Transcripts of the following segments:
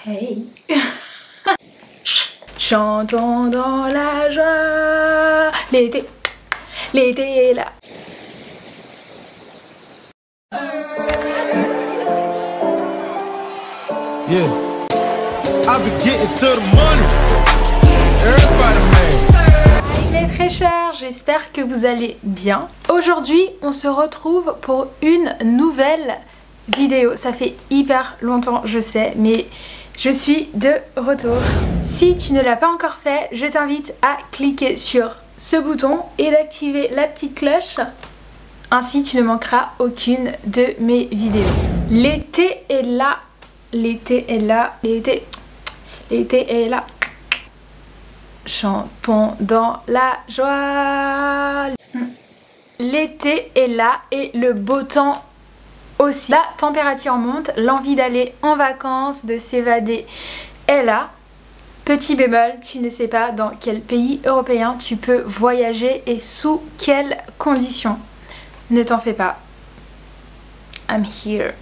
Hey. Chantons dans la joie, l'été est là. Yeah, I be getting to the money. Everybody man. Mes fraîcheurs, j'espère que vous allez bien. Aujourd'hui, on se retrouve pour une nouvelle vidéo. Ça fait hyper longtemps, je sais, mais je suis de retour. Si tu ne l'as pas encore fait, je t'invite à cliquer sur ce bouton et d'activer la petite cloche. Ainsi, tu ne manqueras aucune de mes vidéos. L'été est là. L'été est là. L'été est là. Chantons dans la joie. L'été est là et le beau temps aussi. La température monte, l'envie d'aller en vacances, de s'évader est là. Petit bémol, tu ne sais pas dans quel pays européen tu peux voyager et sous quelles conditions. Ne t'en fais pas. I'm here.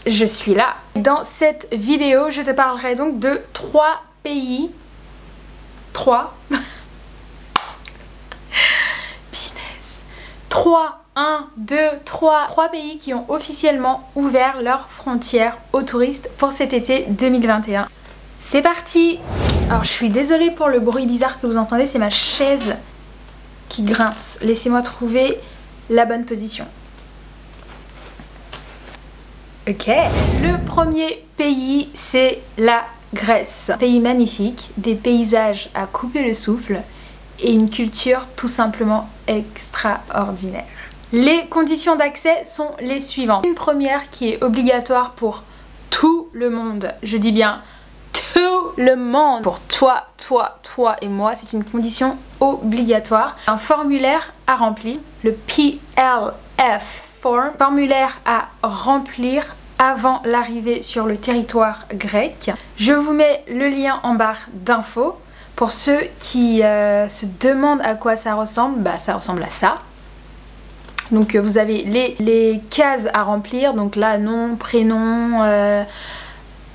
Je suis là. Dans cette vidéo, je te parlerai donc de 3 pays. 3. Business. 3. 1, 2, 3 pays qui ont officiellement ouvert leurs frontières aux touristes pour cet été 2021. C'est parti! Alors je suis désolée pour le bruit bizarre que vous entendez, c'est ma chaise qui grince. Laissez-moi trouver la bonne position. Ok. Le premier pays, c'est la Grèce. Un pays magnifique, des paysages à couper le souffle et une culture tout simplement extraordinaire. Les conditions d'accès sont les suivantes. Une première qui est obligatoire pour tout le monde. Je dis bien tout le monde. Pour toi et moi, c'est une condition obligatoire. Un formulaire à remplir, le PLF form, formulaire à remplir avant l'arrivée sur le territoire grec. Je vous mets le lien en barre d'infos. Pour ceux qui se demandent à quoi ça ressemble, bah ça ressemble à ça. Donc vous avez les cases à remplir, donc là nom, prénom,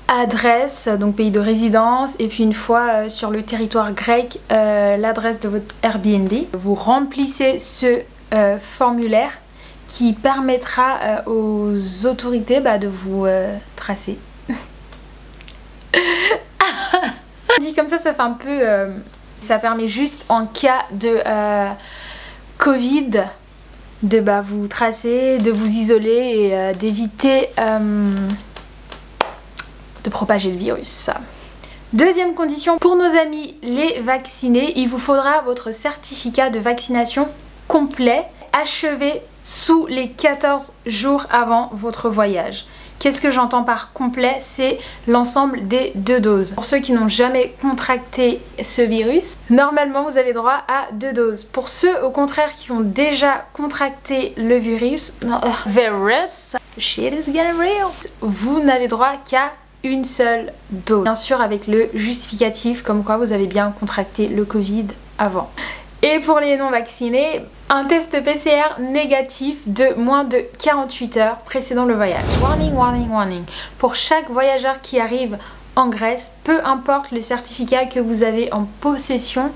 adresse, donc pays de résidence, et puis une fois sur le territoire grec, l'adresse de votre Airbnb. Vous remplissez ce formulaire qui permettra aux autorités de vous tracer. Dit comme ça fait un peu... ça permet juste en cas de Covid de vous tracer, de vous isoler et d'éviter de propager le virus. Deuxième condition, pour nos amis les vaccinés, il vous faudra votre certificat de vaccination complet, achevé sous les 14 jours avant votre voyage. Qu'est-ce que j'entends par complet? C'est l'ensemble des 2 doses. Pour ceux qui n'ont jamais contracté ce virus, normalement vous avez droit à 2 doses. Pour ceux au contraire qui ont déjà contracté le virus, shit is getting real, vous n'avez droit qu'à une seule dose. Bien sûr avec le justificatif comme quoi vous avez bien contracté le Covid avant. Et pour les non vaccinés, un test PCR négatif de moins de 48 heures précédant le voyage. Warning, warning, warning. Pour chaque voyageur qui arrive en Grèce, peu importe le certificat que vous avez en possession,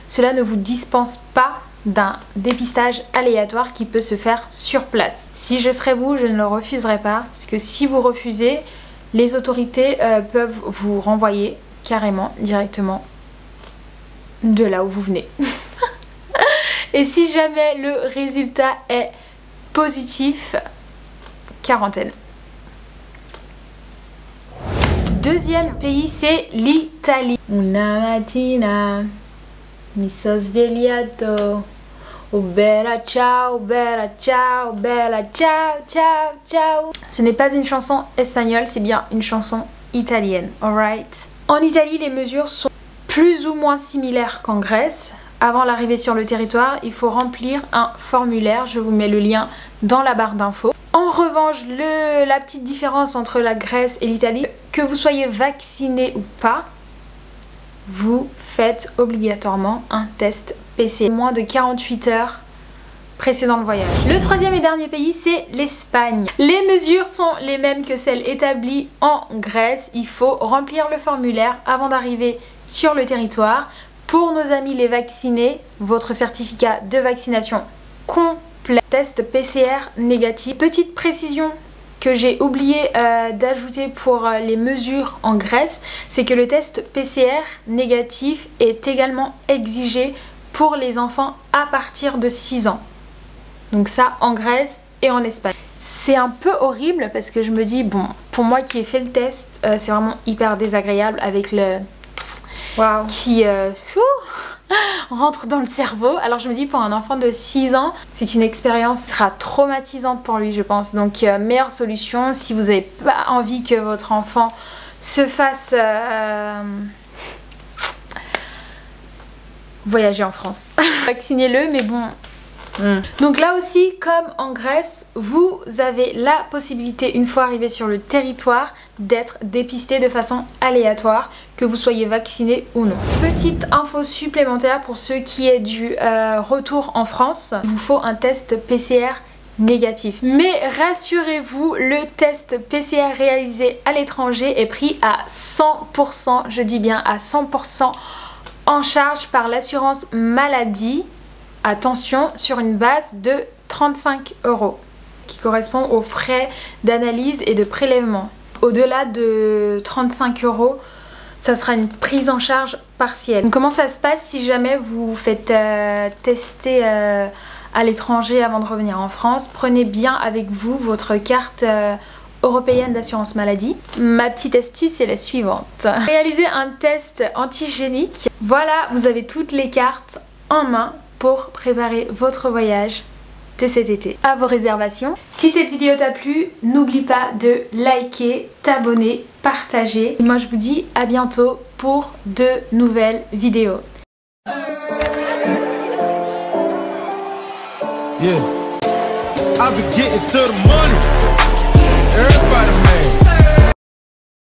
cela ne vous dispense pas d'un dépistage aléatoire qui peut se faire sur place. Si je serais vous, je ne le refuserais pas, parce que si vous refusez, les autorités peuvent vous renvoyer carrément, directement de là où vous venez. Et si jamais le résultat est positif, quarantaine. Deuxième pays, c'est l'Italie. Una mattina mi sono svegliato. Oh bella ciao, bella ciao, bella ciao, ciao, ciao. Ce n'est pas une chanson espagnole, c'est bien une chanson italienne, alright? En Italie, les mesures sont plus ou moins similaires qu'en Grèce. Avant l'arrivée sur le territoire, il faut remplir un formulaire. Je vous mets le lien dans la barre d'infos. En revanche, la petite différence entre la Grèce et l'Italie, que vous soyez vacciné ou pas, vous faites obligatoirement un test PCR. Moins de 48 heures précédant le voyage. Le troisième et dernier pays, c'est l'Espagne. Les mesures sont les mêmes que celles établies en Grèce. Il faut remplir le formulaire avant d'arriver sur le territoire. Pour nos amis les vaccinés, votre certificat de vaccination complet, test PCR négatif. Petite précision que j'ai oublié d'ajouter pour les mesures en Grèce, c'est que le test PCR négatif est également exigé pour les enfants à partir de 6 ans. Donc ça en Grèce et en Espagne. C'est un peu horrible parce que je me dis, bon, pour moi qui ai fait le test, c'est vraiment hyper désagréable avec le... Wow. Qui rentre dans le cerveau. Alors je me dis, pour un enfant de 6 ans, c'est une expérience qui sera traumatisante pour lui, je pense. Donc meilleure solution, si vous n'avez pas envie que votre enfant se fasse voyager en France, vaccinez-le, mais bon. Donc là aussi, comme en Grèce, vous avez la possibilité, une fois arrivé sur le territoire, d'être dépisté de façon aléatoire, que vous soyez vacciné ou non. Petite info supplémentaire pour ceux qui aient du retour en France, il vous faut un test PCR négatif. Mais rassurez-vous, le test PCR réalisé à l'étranger est pris à 100%, je dis bien à 100% en charge par l'assurance maladie. Attention, sur une base de 35 €, qui correspond aux frais d'analyse et de prélèvement. Au-delà de 35 €, ça sera une prise en charge partielle. Donc, comment ça se passe si jamais vous vous faites tester à l'étranger avant de revenir en France? Prenez bien avec vous votre carte européenne d'assurance maladie. Ma petite astuce est la suivante. Réalisez un test antigénique. Voilà, vous avez toutes les cartes en main pour préparer votre voyage de cet été. À vos réservations. Si cette vidéo t'a plu, n'oublie pas de liker, t'abonner, partager. Et moi je vous dis à bientôt pour de nouvelles vidéos. Yeah, I be getting to the money. Everybody